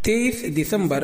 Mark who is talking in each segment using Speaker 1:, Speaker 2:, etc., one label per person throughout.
Speaker 1: 23 दिसंबर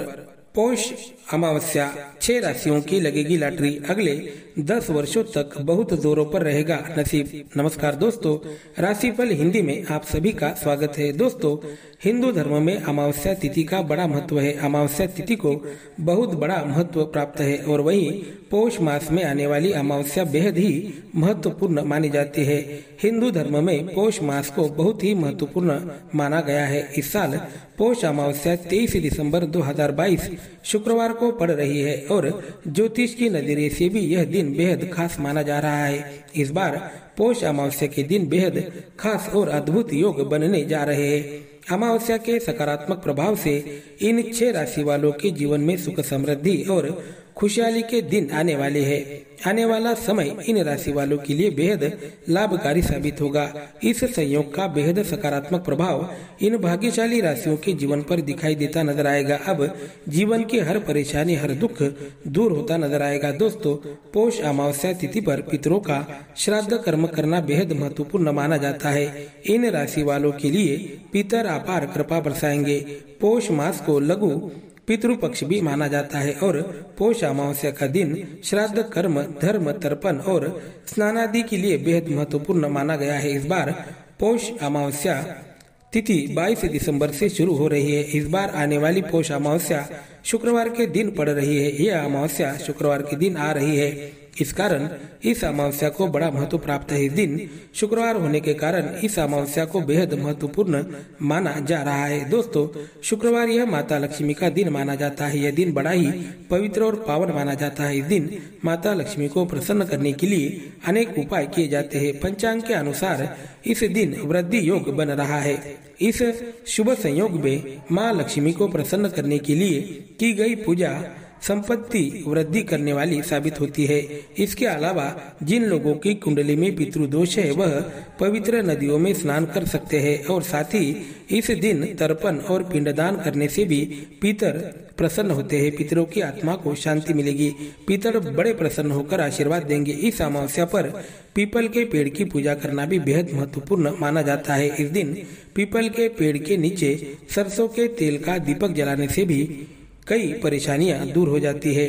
Speaker 1: पौष अमावस्या 6 राशियों की लगेगी लॉटरी। अगले 10 वर्षों तक बहुत जोरों पर रहेगा नसीब। नमस्कार दोस्तों, राशिफल हिंदी में आप सभी का स्वागत है। दोस्तों, हिंदू धर्म में अमावस्या तिथि का बड़ा महत्व है। अमावस्या तिथि को बहुत बड़ा महत्व प्राप्त है और वहीं पौष मास में आने वाली अमावस्या बेहद ही महत्वपूर्ण मानी जाती है। हिंदू धर्म में पौष मास को बहुत ही महत्वपूर्ण माना गया है। इस साल पौष अमावस्या 23 दिसंबर 2022 शुक्रवार को पड़ रही है और ज्योतिष की नजरिए से भी यह दिन बेहद खास माना जा रहा है। इस बार पौष अमावस्या के दिन बेहद खास और अद्भुत योग बनने जा रहे हैं। अमावस्या के सकारात्मक प्रभाव से इन 6 राशि वालों के जीवन में सुख समृद्धि और खुशहाली के दिन आने वाले हैं। आने वाला समय इन राशि वालों के लिए बेहद लाभकारी साबित होगा। इस संयोग का बेहद सकारात्मक प्रभाव इन भाग्यशाली राशियों के जीवन पर दिखाई देता नजर आएगा। अब जीवन की हर परेशानी, हर दुख दूर होता नजर आएगा। दोस्तों, पौष अमावस्या तिथि पर पितरों का श्राद्ध कर्म करना बेहद महत्वपूर्ण माना जाता है। इन राशि वालों के लिए पितर अपार कृपा बरसाएंगे। पौष मास को लघु पितृपक्ष भी माना जाता है और पौष अमावस्या का दिन श्राद्ध कर्म, धर्म, तर्पण और स्नानादि के लिए बेहद महत्वपूर्ण माना गया है। इस बार पौष अमावस्या तिथि 22 दिसंबर से शुरू हो रही है। इस बार आने वाली पौष अमावस्या शुक्रवार के दिन पड़ रही है। यह अमावस्या शुक्रवार के दिन आ रही है। इस कारण इस अमावस्या को बड़ा महत्व प्राप्त है। इस दिन शुक्रवार होने के कारण इस अमावस्या को बेहद महत्वपूर्ण माना जा रहा है। दोस्तों, शुक्रवार यह माता लक्ष्मी का दिन माना जाता है। यह दिन बड़ा ही पवित्र और पावन माना जाता है। इस दिन माता लक्ष्मी को प्रसन्न करने के लिए अनेक उपाय किए जाते हैं। पंचांग के अनुसार इस दिन वृद्धि योग बन रहा है। इस शुभ संयोग में माँ लक्ष्मी को प्रसन्न करने के लिए की गई पूजा संपत्ति वृद्धि करने वाली साबित होती है। इसके अलावा जिन लोगों की कुंडली में पितृदोष है वह पवित्र नदियों में स्नान कर सकते हैं और साथ ही इस दिन तर्पण और पिंडदान करने से भी पितर प्रसन्न होते हैं। पितरों की आत्मा को शांति मिलेगी। पितर बड़े प्रसन्न होकर आशीर्वाद देंगे। इस अमावस्या पर पीपल के पेड़ की पूजा करना भी बेहद महत्वपूर्ण माना जाता है। इस दिन पीपल के पेड़ के नीचे सरसों के तेल का दीपक जलाने से भी कई परेशानियां दूर हो जाती है।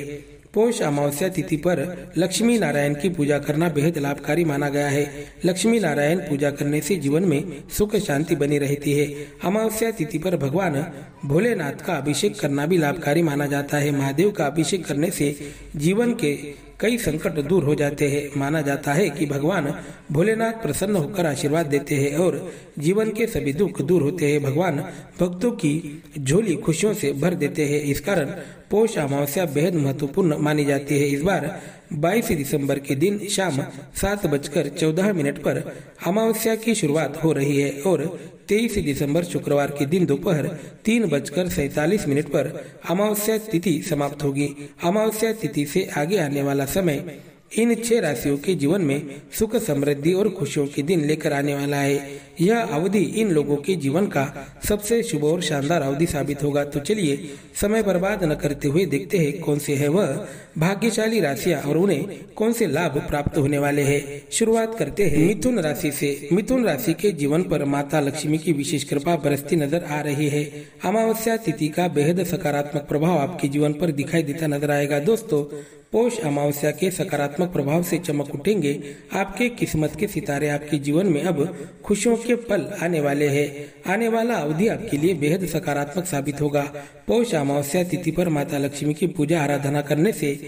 Speaker 1: पौष अमावस्या तिथि पर लक्ष्मी नारायण की पूजा करना बेहद लाभकारी माना गया है। लक्ष्मी नारायण पूजा करने से जीवन में सुख शांति बनी रहती है। अमावस्या तिथि पर भगवान भोलेनाथ का अभिषेक करना भी लाभकारी माना जाता है। महादेव का अभिषेक करने से जीवन के कई संकट दूर हो जाते हैं। माना जाता है कि भगवान भोलेनाथ प्रसन्न होकर आशीर्वाद देते हैं और जीवन के सभी दुख दूर होते हैं। भगवान भक्तों की झोली खुशियों से भर देते हैं। इस कारण पौष अमावस्या बेहद महत्वपूर्ण मानी जाती है। इस बार 22 दिसंबर के दिन शाम 7:14 पर अमावस्या की शुरुआत हो रही है और 23 दिसंबर शुक्रवार के दिन दोपहर 3:47 पर अमावस्या तिथि समाप्त होगी। अमावस्या तिथि से आगे आने वाला समय इन 6 राशियों के जीवन में सुख समृद्धि और खुशियों के दिन लेकर आने वाला है। यह अवधि इन लोगों के जीवन का सबसे शुभ और शानदार अवधि साबित होगा। तो चलिए समय बर्बाद न करते हुए देखते हैं कौन से है वह भाग्यशाली राशियां और उन्हें कौन से लाभ प्राप्त होने वाले हैं। शुरुआत करते हैं मिथुन राशि से। मिथुन राशि के जीवन पर माता लक्ष्मी की विशेष कृपा बरसती नजर आ रही है। अमावस्या तिथि का बेहद सकारात्मक प्रभाव आपके जीवन पर दिखाई देता नजर आएगा। दोस्तों, पौष अमावस्या के सकारात्मक प्रभाव से चमक उठेंगे आपके किस्मत के सितारे। आपके जीवन में अब खुशियों के पल आने वाले हैं। आने वाला अवधि आपके लिए बेहद सकारात्मक साबित होगा। पौष अमावस्या तिथि पर माता लक्ष्मी की पूजा आराधना करने से,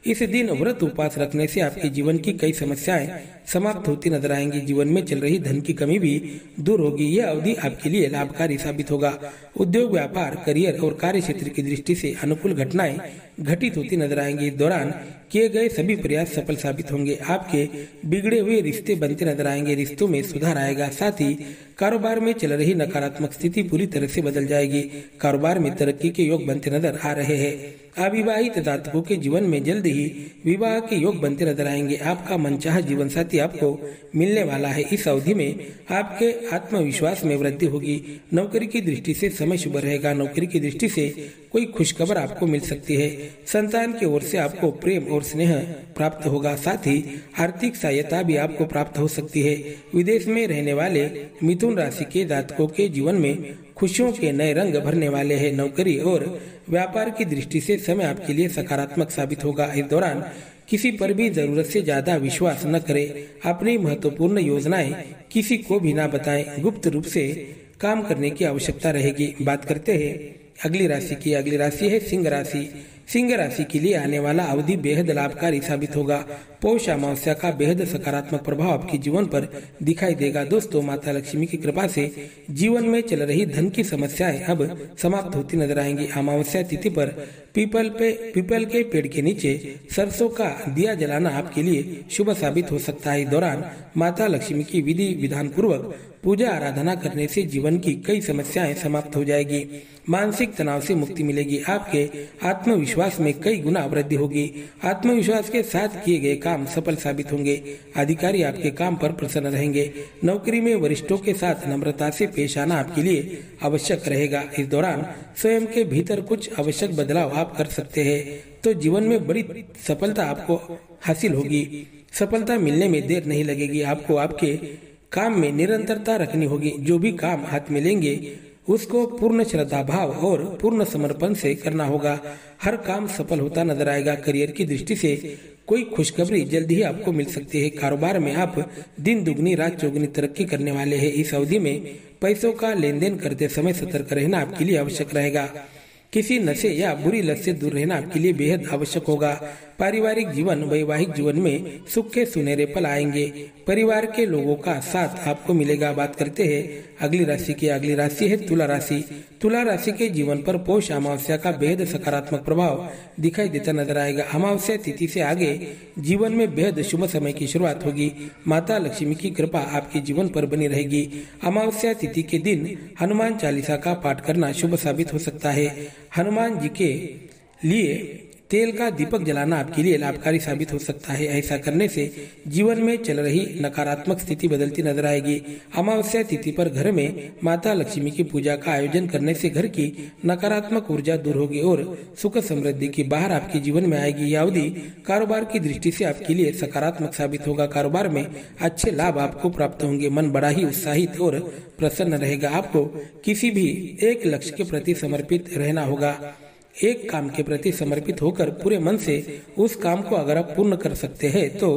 Speaker 1: इस दिन व्रत उपवास रखने से आपके जीवन की कई समस्याएं समाप्त होती नजर आएंगी। जीवन में चल रही धन की कमी भी दूर होगी। यह अवधि आपके लिए लाभकारी साबित होगा। उद्योग, व्यापार, करियर और कार्य क्षेत्र की दृष्टि से अनुकूल घटनाएं घटित होती नजर आएंगी। इस दौरान किए गए सभी प्रयास सफल साबित होंगे। आपके बिगड़े हुए रिश्ते बनते नजर आएंगे। रिश्तों में सुधार आएगा। साथ ही कारोबार में चल रही नकारात्मक स्थिति पूरी तरह से बदल जाएगी। कारोबार में तरक्की के योग बनते नजर आ रहे हैं। अविवाहित जातकों के जीवन में जल्द ही विवाह के योग बनते नजर आएंगे। आपका मनचाहा जीवन साथी आपको मिलने वाला है। इस अवधि में आपके आत्मविश्वास में वृद्धि होगी। नौकरी की दृष्टि से समय शुभ रहेगा। नौकरी की दृष्टि से कोई खुशखबर आपको मिल सकती है। संतान की ओर से आपको प्रेम और स्नेह प्राप्त होगा। साथ ही आर्थिक सहायता भी आपको प्राप्त हो सकती है। विदेश में रहने वाले मिथुन राशि के जातकों के जीवन में खुशियों के नए रंग भरने वाले हैं। नौकरी और व्यापार की दृष्टि से समय आपके लिए सकारात्मक साबित होगा। इस दौरान किसी पर भी जरूरत से ज्यादा विश्वास न करें। अपनी महत्वपूर्ण योजनाएं किसी को भी न बताएं। गुप्त रूप से काम करने की आवश्यकता रहेगी। बात करते हैं अगली राशि की। अगली राशि है सिंह राशि। सिंह राशि के लिए आने वाला अवधि बेहद लाभकारी साबित होगा। पौष अमावस्या का बेहद सकारात्मक प्रभाव आपके जीवन पर दिखाई देगा। दोस्तों, माता लक्ष्मी की कृपा से जीवन में चल रही धन की समस्याएं अब समाप्त होती नजर आएंगी। अमावस्या तिथि पर पीपल के पेड़ के नीचे सरसों का दिया जलाना आपके लिए शुभ साबित हो सकता है। इस दौरान माता लक्ष्मी की विधि विधान पूर्वक पूजा आराधना करने से जीवन की कई समस्याएं समाप्त हो जाएगी। मानसिक तनाव से मुक्ति मिलेगी। आपके आत्मविश्वास में कई गुना वृद्धि होगी। आत्मविश्वास के साथ किए गए काम सफल साबित होंगे। अधिकारी आपके काम पर प्रसन्न रहेंगे। नौकरी में वरिष्ठों के साथ नम्रता से पेश आना आपके लिए आवश्यक रहेगा। इस दौरान स्वयं के भीतर कुछ आवश्यक बदलाव आप कर सकते हैं, तो जीवन में बड़ी सफलता आपको हासिल होगी। सफलता मिलने में देर नहीं लगेगी। आपको आपके काम में निरंतरता रखनी होगी। जो भी काम हाथ में लेंगे उसको पूर्ण श्रद्धा भाव और पूर्ण समर्पण से करना होगा। हर काम सफल होता नजर आएगा। करियर की दृष्टि से कोई खुशखबरी जल्दी ही आपको मिल सकती है। कारोबार में आप दिन दुगनी रात चौगुनी तरक्की करने वाले हैं। इस अवधि में पैसों का लेन देन करते समय सतर्क रहना आपके लिए आवश्यक रहेगा। किसी नशे या बुरी लत से दूर रहना आपके लिए बेहद आवश्यक होगा। पारिवारिक जीवन वैवाहिक जीवन में सुख के सुनहरे पल आएंगे। परिवार के लोगों का साथ आपको मिलेगा। बात करते हैं अगली राशि की। अगली राशि है तुला राशि। तुला राशि के जीवन पर पौष अमावस्या का बेहद सकारात्मक प्रभाव दिखाई देता नजर आएगा। अमावस्या तिथि से आगे जीवन में बेहद शुभ समय की शुरुआत होगी। माता लक्ष्मी की कृपा आपके जीवन पर बनी रहेगी। अमावस्या तिथि के दिन हनुमान चालीसा का पाठ करना शुभ साबित हो सकता है। हनुमान जी के लिए तेल का दीपक जलाना आपके लिए लाभकारी साबित हो सकता है। ऐसा करने से जीवन में चल रही नकारात्मक स्थिति बदलती नजर आएगी। अमावस्या तिथि पर घर में माता लक्ष्मी की पूजा का आयोजन करने से घर की नकारात्मक ऊर्जा दूर होगी और सुख समृद्धि की बाहर आपके जीवन में आएगी। यह अवधि कारोबार की दृष्टि से आपके लिए सकारात्मक साबित होगा। कारोबार में अच्छे लाभ आपको प्राप्त होंगे। मन बड़ा ही उत्साहित और प्रसन्न रहेगा। आपको किसी भी एक लक्ष्य के प्रति समर्पित रहना होगा। एक काम के प्रति समर्पित होकर पूरे मन से उस काम को अगर आप पूर्ण कर सकते हैं तो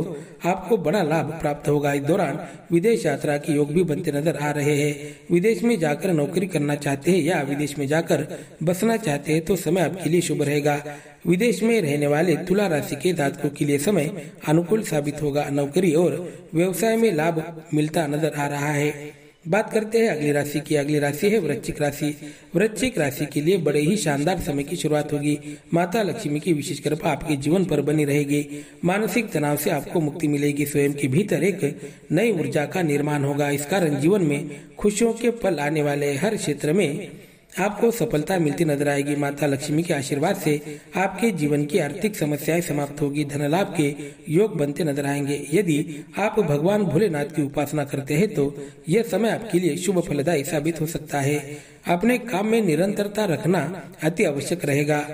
Speaker 1: आपको बड़ा लाभ प्राप्त होगा। इस दौरान विदेश यात्रा के योग भी बनते नजर आ रहे हैं। विदेश में जाकर नौकरी करना चाहते हैं या विदेश में जाकर बसना चाहते हैं तो समय आपके लिए शुभ रहेगा। विदेश में रहने वाले तुला राशि के जातकों के लिए समय अनुकूल साबित होगा। नौकरी और व्यवसाय में लाभ मिलता नजर आ रहा है। बात करते हैं अगली राशि की। अगली राशि है वृश्चिक राशि। वृश्चिक राशि के लिए बड़े ही शानदार समय की शुरुआत होगी। माता लक्ष्मी की विशेष कृपा आपके जीवन पर बनी रहेगी। मानसिक तनाव से आपको मुक्ति मिलेगी। स्वयं के भीतर एक नई ऊर्जा का निर्माण होगा। इस कारण जीवन में खुशियों के पल आने वाले हर क्षेत्र में आपको सफलता मिलती नजर आएगी। माता लक्ष्मी के आशीर्वाद से आपके जीवन की आर्थिक समस्याएं समाप्त होगी। धन लाभ के योग बनते नजर आएंगे। यदि आप भगवान भोलेनाथ की उपासना करते हैं तो यह समय आपके लिए शुभ फलदायी साबित हो सकता है। अपने काम में निरंतरता रखना अति आवश्यक रहेगा।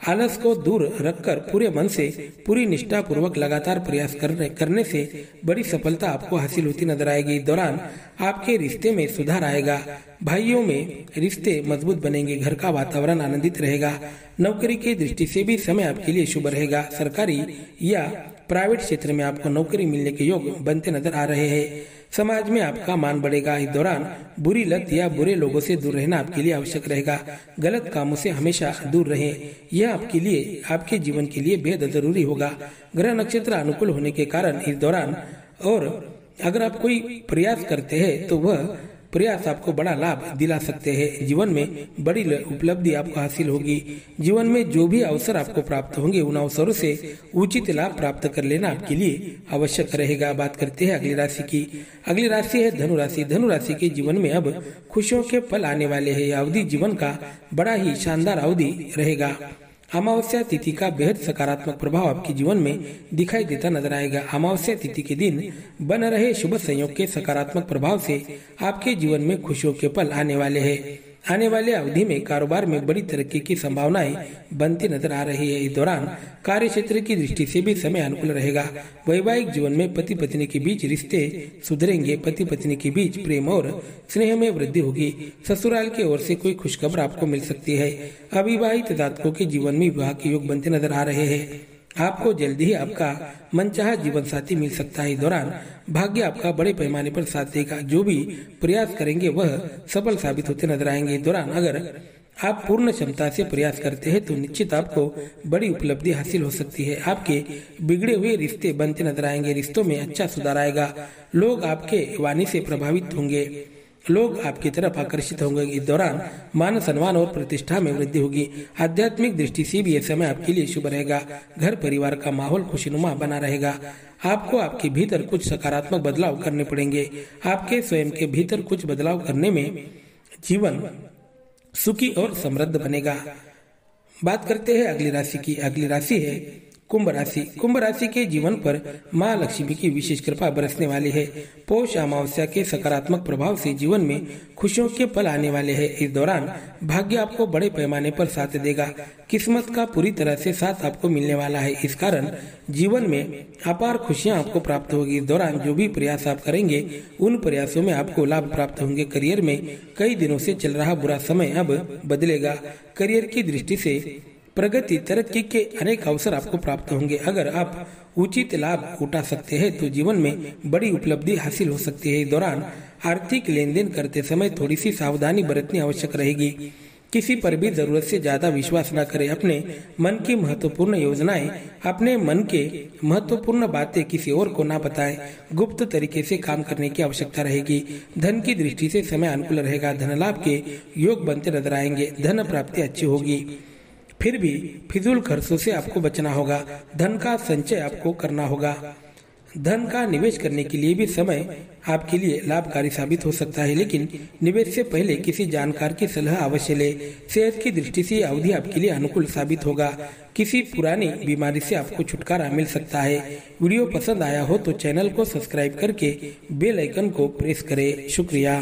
Speaker 1: आलस को दूर रखकर पूरे मन से पूरी निष्ठा पूर्वक लगातार प्रयास करने से बड़ी सफलता आपको हासिल होती नजर आएगी। इस दौरान आपके रिश्ते में सुधार आएगा। भाइयों में रिश्ते मजबूत बनेंगे। घर का वातावरण आनंदित रहेगा। नौकरी की दृष्टि से भी समय आपके लिए शुभ रहेगा। सरकारी या प्राइवेट क्षेत्र में आपको नौकरी मिलने के योग बनते नजर आ रहे हैं। समाज में आपका मान बढ़ेगा। इस दौरान बुरी लत या बुरे लोगों से दूर रहना आपके लिए आवश्यक रहेगा। गलत कामों से हमेशा दूर रहें। यह आपके लिए आपके जीवन के लिए बेहद जरूरी होगा। ग्रह नक्षत्र अनुकूल होने के कारण इस दौरान और अगर आप कोई प्रयास करते हैं तो वह प्रयास आपको बड़ा लाभ दिला सकते हैं। जीवन में बड़ी उपलब्धि आपको हासिल होगी। जीवन में जो भी अवसर आपको प्राप्त होंगे उन अवसरों से उचित लाभ प्राप्त कर लेना आपके लिए आवश्यक रहेगा। बात करते हैं अगली राशि की। अगली राशि है धनु राशि। धनु राशि के जीवन में अब खुशियों के पल आने वाले हैं। यह अवधि जीवन का बड़ा ही शानदार अवधि रहेगा। अमावस्या तिथि का बेहद सकारात्मक प्रभाव आपके जीवन में दिखाई देता नजर आएगा। अमावस्या तिथि के दिन बन रहे शुभ संयोग के सकारात्मक प्रभाव से आपके जीवन में खुशियों के पल आने वाले हैं। आने वाले अवधि में कारोबार में बड़ी तरक्की की संभावनाएं बनती नजर आ रही है। इस दौरान कार्य क्षेत्र की दृष्टि से भी समय अनुकूल रहेगा। वैवाहिक जीवन में पति पत्नी के बीच रिश्ते सुधरेंगे। पति पत्नी के बीच प्रेम और स्नेह में वृद्धि होगी। ससुराल की ओर से कोई खुशखबर आपको मिल सकती है। अविवाहित जातकों के जीवन में विवाह के योग बनते नजर आ रहे हैं। आपको जल्दी ही आपका मनचाहा जीवन साथी मिल सकता है। इस दौरान भाग्य आपका बड़े पैमाने पर साथ देगा। जो भी प्रयास करेंगे वह सफल साबित होते नजर आएंगे। इस दौरान अगर आप पूर्ण क्षमता से प्रयास करते हैं तो निश्चित आपको बड़ी उपलब्धि हासिल हो सकती है। आपके बिगड़े हुए रिश्ते बनते नजर आएंगे। रिश्तों में अच्छा सुधार आएगा। लोग आपके वाणी से प्रभावित होंगे। लोग आपकी तरफ आकर्षित होंगे। इस दौरान मान सम्मान और प्रतिष्ठा में वृद्धि होगी। आध्यात्मिक दृष्टि से भी यह समय आपके लिए शुभ रहेगा। घर परिवार का माहौल खुशनुमा बना रहेगा। आपको आपके भीतर कुछ सकारात्मक बदलाव करने पड़ेंगे। आपके स्वयं के भीतर कुछ बदलाव करने में जीवन सुखी और समृद्ध बनेगा। बात करते हैं अगली राशि की। अगली राशि है कुंभ राशि। कुंभ राशि के जीवन पर माँ लक्ष्मी की विशेष कृपा बरसने वाली है। पौष अमावस्या के सकारात्मक प्रभाव से जीवन में खुशियों के पल आने वाले हैं। इस दौरान भाग्य आपको बड़े पैमाने पर साथ देगा। किस्मत का पूरी तरह से साथ आपको मिलने वाला है। इस कारण जीवन में अपार खुशियां आपको प्राप्त होगी। इस दौरान जो भी प्रयास आप करेंगे उन प्रयासों में आपको लाभ प्राप्त होंगे। करियर में कई दिनों से चल रहा बुरा समय अब बदलेगा। करियर की दृष्टि से प्रगति तरक्की के अनेक अवसर आपको प्राप्त होंगे। अगर आप उचित लाभ उठा सकते हैं तो जीवन में बड़ी उपलब्धि हासिल हो सकती है। इस दौरान आर्थिक लेन देन करते समय थोड़ी सी सावधानी बरतनी आवश्यक रहेगी। किसी पर भी जरूरत से ज्यादा विश्वास न करें। अपने मन की महत्वपूर्ण योजनाएं, अपने मन के महत्वपूर्ण बातें किसी और को ना बताएं। गुप्त तरीके से काम करने की आवश्यकता रहेगी। धन की दृष्टि से समय अनुकूल रहेगा। धन लाभ के योग बनते नजर आएंगे। धन प्राप्ति अच्छी होगी। फिर भी फिजूल खर्चों से आपको बचना होगा। धन का संचय आपको करना होगा। धन का निवेश करने के लिए भी समय आपके लिए लाभकारी साबित हो सकता है, लेकिन निवेश से पहले किसी जानकार की सलाह अवश्य ले। सेहत की दृष्टि से अवधि आपके लिए अनुकूल साबित होगा। किसी पुरानी बीमारी से आपको छुटकारा मिल सकता है। वीडियो पसंद आया हो तो चैनल को सब्सक्राइब करके बेल आइकन को प्रेस करें। शुक्रिया।